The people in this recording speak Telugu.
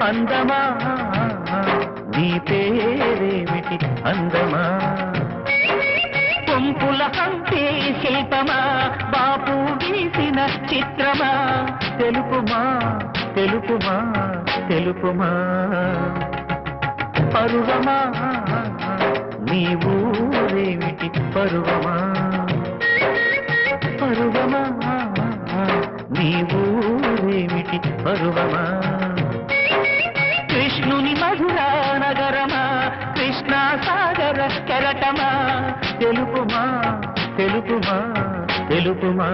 అందమా నీ పేరేమిటి అందమా పొంపుల హంపి శిల్పమా బాపు గీసిన చిత్రమా తెలుపుమా తెలుపుమా తెలుపుమా పరువమా నీ ఊరేమిటి పరువమా పరువమా నీ ఊరేమిటి పరువమా కృష్ణుని మధురా నగరమా కృష్ణా సాగర కెరటమా తెలుపుమా తెలుపుమా తెలుపుమా